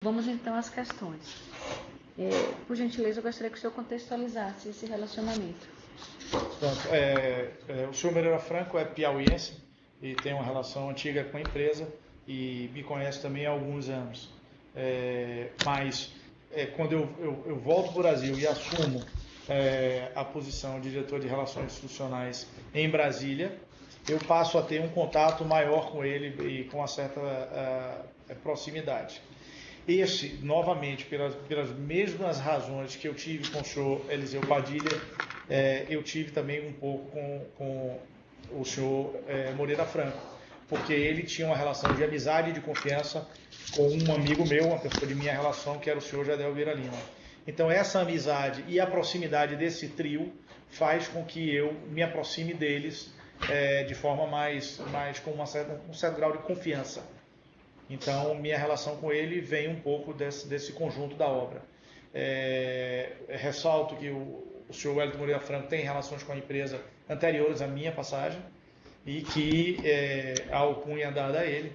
Vamos então às questões. Por gentileza, eu gostaria que o senhor contextualizasse esse relacionamento. Pronto, o senhor Moreira Franco é piauiense e tem uma relação antiga com a empresa e me conhece também há alguns anos. Mas quando eu volto para o Brasil e assumo a posição de diretor de Relações Institucionais em Brasília, eu passo a ter um contato maior com ele e com uma certa proximidade. Novamente, pelas mesmas razões que eu tive com o senhor Eliseu Padilha, eu tive também um pouco com o senhor Moreira Franco, porque ele tinha uma relação de amizade e de confiança com um amigo meu, uma pessoa de minha relação, que era o senhor Jadel Vieira Lima. Então, essa amizade e a proximidade desse trio faz com que eu me aproxime deles de forma mais com um certo grau de confiança. Então, minha relação com ele vem um pouco desse conjunto da obra. Ressalto que o senhor Wellington Moreira Franco tem relações com a empresa anteriores à minha passagem e que a alcunha dada a ele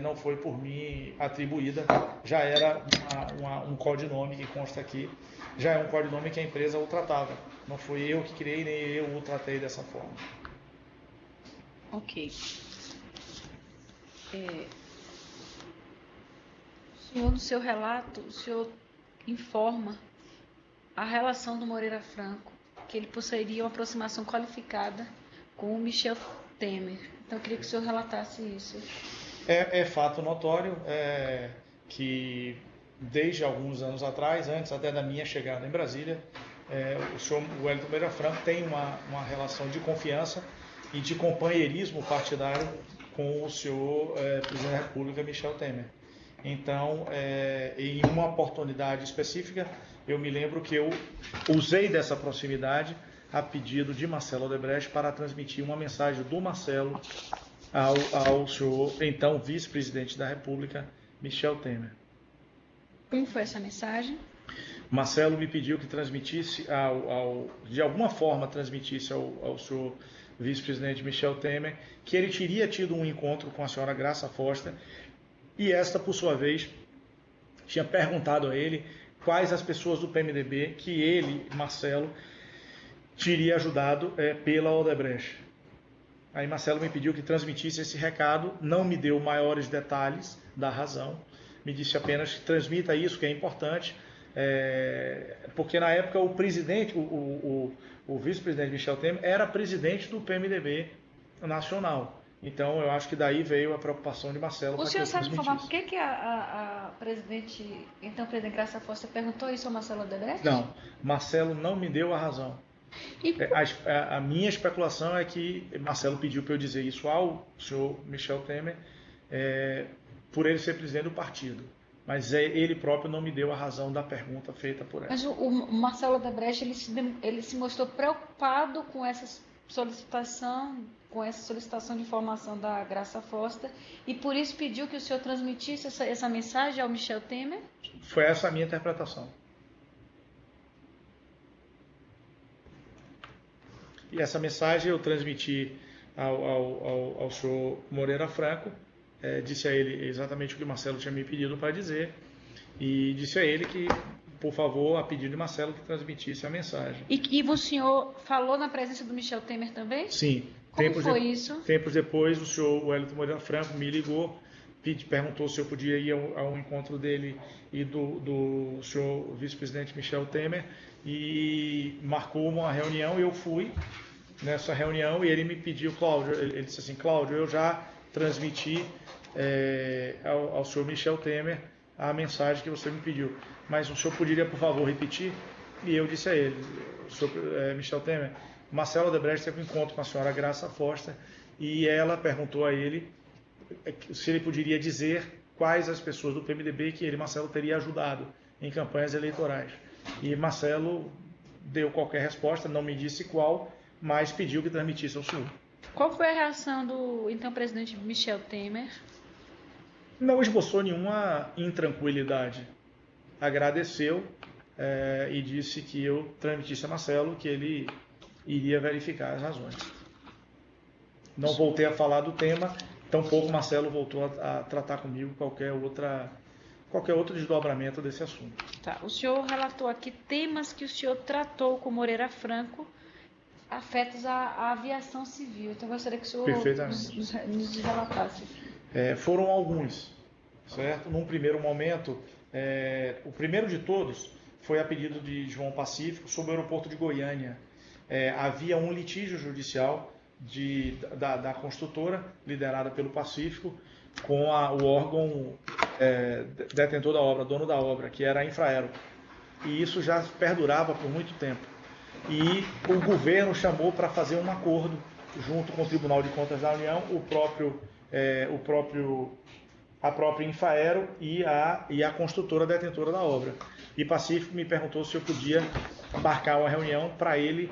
não foi por mim atribuída, já era um codinome que consta aqui, já é um codinome que a empresa o tratava. Não fui eu que criei, nem eu o tratei dessa forma. Ok. O senhor, no seu relato, o senhor informa a relação do Moreira Franco, que ele posseiria uma aproximação qualificada com o Michel Temer. Então, eu queria que o senhor relatasse isso. É fato notório que, desde alguns anos atrás, antes até da minha chegada em Brasília, o senhor Wellington Moreira Franco tem uma relação de confiança e de companheirismo partidário com o senhor presidente da República, Michel Temer. Então, em uma oportunidade específica, eu me lembro que eu usei dessa proximidade a pedido de Marcelo Odebrecht para transmitir uma mensagem do Marcelo ao senhor, então vice-presidente da República, Michel Temer. Como foi essa mensagem? Marcelo me pediu que transmitisse, de alguma forma transmitisse ao senhor vice-presidente Michel Temer, que ele teria tido um encontro com a senhora Graça Foster, e esta, por sua vez, tinha perguntado a ele quais as pessoas do PMDB que ele, Marcelo, teria ajudado pela Odebrecht. Aí Marcelo me pediu que transmitisse esse recado, não me deu maiores detalhes da razão, me disse apenas que transmita isso, que é importante, porque na época o presidente, o vice-presidente Michel Temer era presidente do PMDB nacional. Então eu acho que daí veio a preocupação de Marcelo para que eu transmitisse. O senhor sabe informar por que a presidente, então presidente Graça Foster, perguntou isso ao Marcelo Odebrecht? Não, Marcelo não me deu a razão. A minha especulação é que Marcelo pediu para eu dizer isso ao senhor Michel Temer, por ele ser presidente do partido. Mas ele próprio não me deu a razão da pergunta feita por ela. Mas o Marcelo Odebrecht, ele se mostrou preocupado com essa solicitação de informação da Graça Foster e por isso pediu que o senhor transmitisse essa mensagem ao Michel Temer? Foi essa a minha interpretação. E essa mensagem eu transmiti ao senhor Moreira Franco, disse a ele exatamente o que o Marcelo tinha me pedido para dizer, e disse a ele que, por favor, a pedido de Marcelo, que transmitisse a mensagem. E o senhor falou na presença do Michel Temer também? Sim. Como foi isso? Tempos depois, o senhor Wellington Moreira Franco me ligou, perguntou se eu podia ir ao encontro dele e do senhor vice-presidente Michel Temer, e marcou uma reunião e eu fui nessa reunião e ele me pediu, Cláudio, ele disse assim, Cláudio, eu já transmiti ao senhor Michel Temer a mensagem que você me pediu, mas o senhor poderia, por favor, repetir? E eu disse a ele, o senhor Michel Temer, Marcelo Odebrecht teve um encontro com a senhora Graça Foster e ela perguntou a ele se ele poderia dizer quais as pessoas do PMDB que ele, Marcelo, teria ajudado em campanhas eleitorais. E Marcelo deu qualquer resposta, não me disse qual, mas pediu que transmitisse ao senhor. Qual foi a reação do então presidente Michel Temer? Não esboçou nenhuma intranquilidade. Agradeceu e disse que eu transmitisse a Marcelo que ele iria verificar as razões. Não voltei a falar do tema, tampouco Marcelo voltou a tratar comigo qualquer outra qualquer outro desdobramento desse assunto. Tá. O senhor relatou aqui temas que o senhor tratou com Moreira Franco afetos à aviação civil. Então, eu gostaria que o senhor nos relatasse. Foram alguns, certo? Num primeiro momento, o primeiro de todos foi a pedido de João Pacífico sobre o aeroporto de Goiânia. Havia um litígio judicial da construtora, liderada pelo Pacífico, com o órgão detentor da obra, dono da obra, que era a Infraero. E isso já perdurava por muito tempo. E o governo chamou para fazer um acordo junto com o Tribunal de Contas da União, a própria Infraero e a construtora detentora da obra. E Pacífico me perguntou se eu podia marcar uma reunião para ele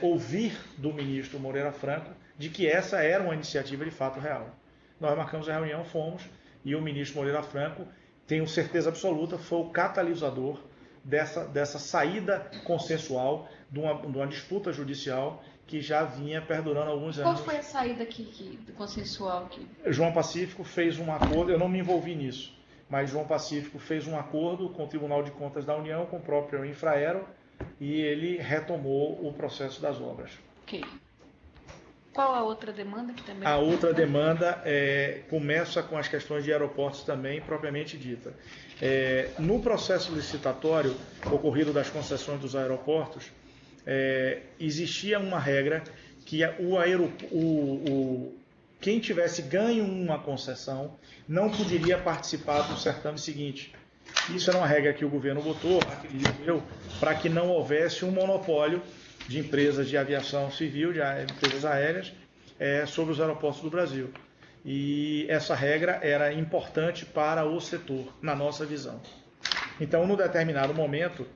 ouvir do ministro Moreira Franco de que essa era uma iniciativa de fato real. Nós marcamos a reunião, fomos, e o ministro Moreira Franco, tenho certeza absoluta, foi o catalisador dessa saída consensual de uma disputa judicial que já vinha perdurando há alguns anos. Qual foi a saída consensual aqui? João Pacífico fez um acordo, eu não me envolvi nisso, mas João Pacífico fez um acordo com o Tribunal de Contas da União, com o próprio Infraero, e ele retomou o processo das obras. Ok. Qual a outra demanda que também... A outra demanda começa com as questões de aeroportos também, propriamente dita. No processo licitatório ocorrido das concessões dos aeroportos, existia uma regra que quem tivesse ganho uma concessão não poderia participar do certame seguinte. Isso era uma regra que o governo botou, acredito eu, para que não houvesse um monopólio de empresas de aviação civil, de empresas aéreas, sobre os aeroportos do Brasil. E essa regra era importante para o setor, na nossa visão. Então, num determinado momento,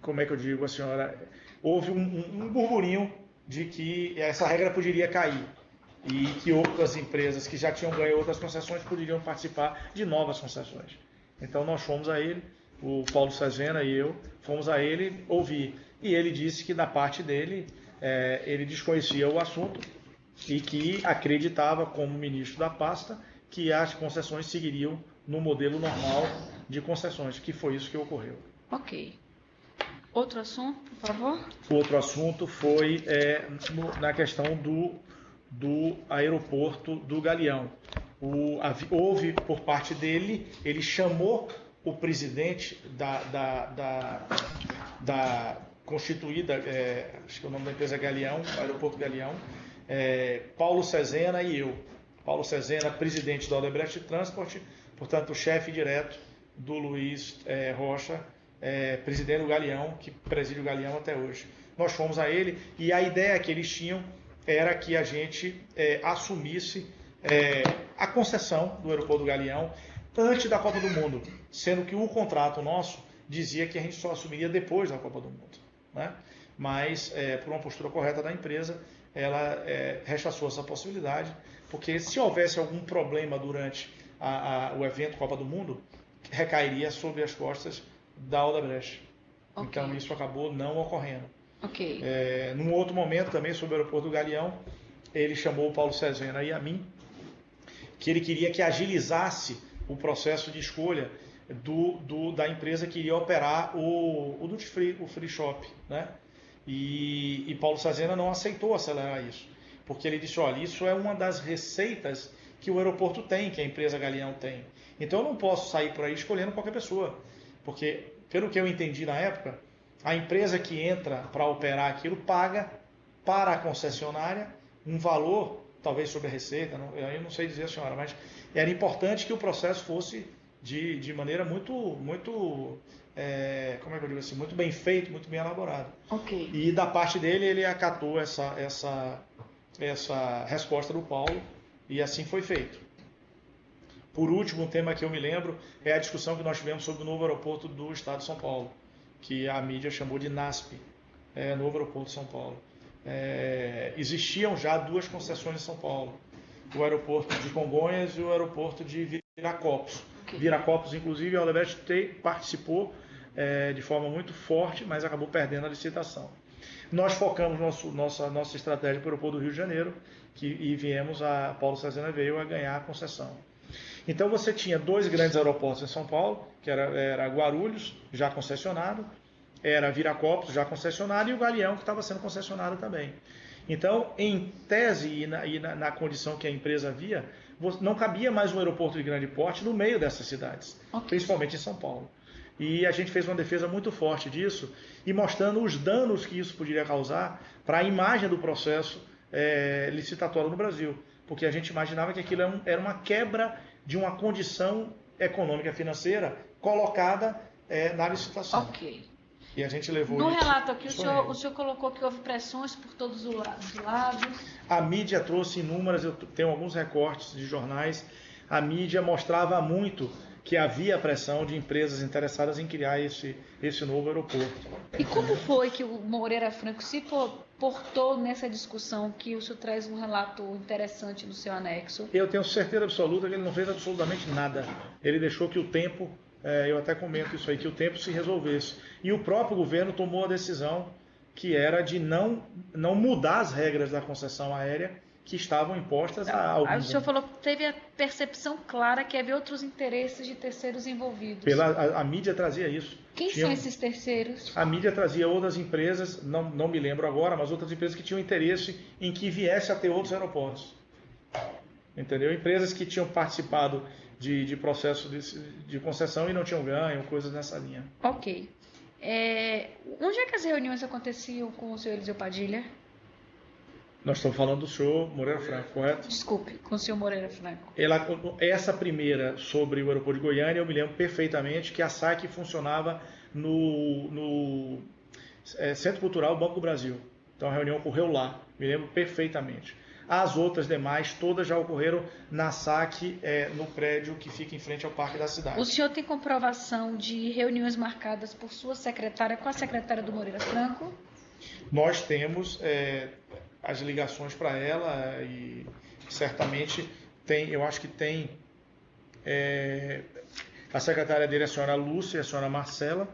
como é que eu digo, a senhora, houve um burburinho de que essa regra poderia cair e que outras empresas que já tinham ganho outras concessões poderiam participar de novas concessões. Então, nós fomos a ele, o Paulo Cesena e eu, fomos a ele ouvir. E ele disse que, da parte dele, ele desconhecia o assunto e que acreditava, como ministro da pasta, que as concessões seguiriam no modelo normal de concessões, que foi isso que ocorreu. Ok. Outro assunto, por favor? O outro assunto foi na questão do aeroporto do Galeão. Houve, por parte dele, ele chamou o presidente da constituída, acho que o nome da empresa é Galeão, Aeroporto Galeão, Paulo Cesena e eu. Paulo Cesena, presidente da Odebrecht Transport, portanto, o chefe direto do Luiz Rocha, presidente do Galeão, que preside o Galeão até hoje. Nós fomos a ele e a ideia que eles tinham era que a gente assumisse a concessão do aeroporto do Galeão antes da Copa do Mundo, sendo que o contrato nosso dizia que a gente só assumiria depois da Copa do Mundo, né? Mas, por uma postura correta da empresa, ela rechaçou essa possibilidade, porque se houvesse algum problema durante o evento Copa do Mundo, recairia sobre as costas da Odebrecht. Okay. Então, isso acabou não ocorrendo. Okay. Num outro momento, também sobre o aeroporto do Galeão, ele chamou o Paulo Cesena e a mim, que ele queria que agilizasse o processo de escolha da empresa que iria operar o Duty Free, o Free Shop, né? E Paulo Cesena não aceitou acelerar isso, porque ele disse, olha, isso é uma das receitas que o aeroporto tem, que a empresa Galeão tem. Então eu não posso sair por aí escolhendo qualquer pessoa, porque, pelo que eu entendi na época, a empresa que entra para operar aquilo paga para a concessionária um valor, talvez sobre a receita, eu não sei dizer, senhora, mas era importante que o processo fosse de maneira muito, como é que eu digo assim, muito bem feito, muito bem elaborado. Okay. E da parte dele, ele acatou essa resposta do Paulo e assim foi feito. Por último, um tema que eu me lembro é a discussão que nós tivemos sobre o novo aeroporto do Estado de São Paulo, que a mídia chamou de NASP, Novo Aeroporto de São Paulo. Existiam já duas concessões em São Paulo, o aeroporto de Congonhas e o aeroporto de Viracopos. Okay. Viracopos, inclusive, a Odebrecht participou de forma muito forte, mas acabou perdendo a licitação. Nós focamos nossa estratégia para o aeroporto do Rio de Janeiro e viemos, Paulo Cesena veio a ganhar a concessão. Então você tinha 2 grandes aeroportos em São Paulo, que era Guarulhos, já concessionado, era Viracopos, já concessionado, e o Galeão, que estava sendo concessionado também. Então, em tese e na condição que a empresa havia, não cabia mais um aeroporto de grande porte no meio dessas cidades, principalmente em São Paulo. E a gente fez uma defesa muito forte disso e mostrando os danos que isso poderia causar para a imagem do processo licitatório no Brasil. Porque a gente imaginava que aquilo era uma quebra de uma condição econômica financeira colocada na licitação. Ok. E a gente levou no isso. No relato aqui, o senhor colocou que houve pressões por todos os lados. A mídia trouxe inúmeras, eu tenho alguns recortes de jornais, a mídia mostrava muito que havia pressão de empresas interessadas em criar esse novo aeroporto. E como foi que o Moreira Franco se portou nessa discussão, que o senhor traz um relato interessante no seu anexo? Eu tenho certeza absoluta que ele não fez absolutamente nada. Ele deixou que o tempo, eu até comento isso aí, que o tempo se resolvesse. E o próprio governo tomou a decisão que era de não mudar as regras da concessão aérea que estavam impostas a alguns. O senhor falou que teve a percepção clara que havia outros interesses de terceiros envolvidos. A mídia trazia isso. Quem são esses terceiros? A mídia trazia outras empresas, não me lembro agora, mas outras empresas que tinham interesse em que viesse a ter outros aeroportos. Entendeu? Empresas que tinham participado de processo de concessão e não tinham ganho, coisas nessa linha. Ok. Onde é que as reuniões aconteciam com o senhor Eliseu Padilha? Nós estamos falando do senhor Moreira Franco, correto? Desculpe, com o senhor Moreira Franco. Essa primeira sobre o aeroporto de Goiânia, eu me lembro perfeitamente que a SAC funcionava no Centro Cultural Banco do Brasil. Então a reunião ocorreu lá, me lembro perfeitamente. As outras demais, todas já ocorreram na SAC, no prédio que fica em frente ao Parque da Cidade. O senhor tem comprovação de reuniões marcadas por sua secretária com a secretária do Moreira Franco? Nós temos as ligações para ela e certamente eu acho que tem a secretária dele, a senhora Lúcia e a senhora Marcela,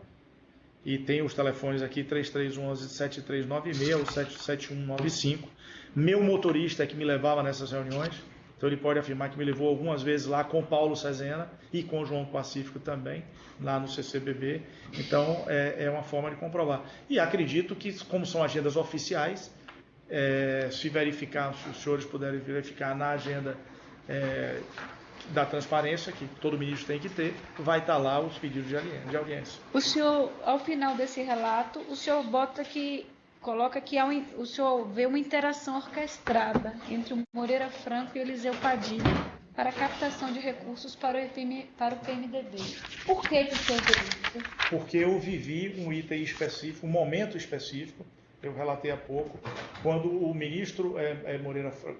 e tem os telefones aqui 3311-7396 ou 77195. Meu motorista é que me levava nessas reuniões, então ele pode afirmar que me levou algumas vezes lá com Paulo Cezena e com João Pacífico também, lá no CCBB. Então é uma forma de comprovar. E acredito que, como são agendas oficiais, se os senhores puderem verificar na agenda da transparência, que todo ministro tem que ter, vai estar lá os pedidos de audiência. O senhor, ao final desse relato, o senhor coloca que o senhor vê uma interação orquestrada entre o Moreira Franco e o Eliseu Padilha para a captação de recursos para o PMDB. Por que o senhor vê isso? Porque eu vivi um item específico, um momento específico, eu relatei há pouco, quando o ministro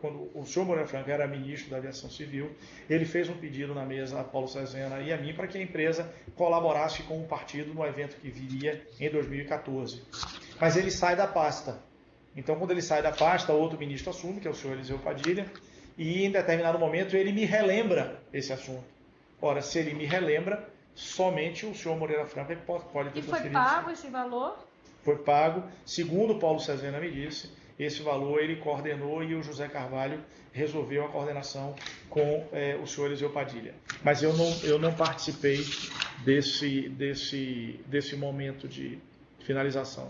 quando o senhor Moreira Franco era ministro da Aviação Civil, ele fez um pedido na mesa a Paulo Cezena e a mim para que a empresa colaborasse com o partido no evento que viria em 2014. Mas ele sai da pasta. Então, quando ele sai da pasta, outro ministro assume, que é o senhor Eliseu Padilha, e em determinado momento ele me relembra esse assunto. Ora, se ele me relembra, somente o senhor Moreira Franco pode ter transferido. E foi pago esse valor? Foi pago, segundo o Paulo Cezena me disse, esse valor ele coordenou e o José Carvalho resolveu a coordenação com o senhor Eliseu Padilha. Mas eu não participei desse momento de finalização.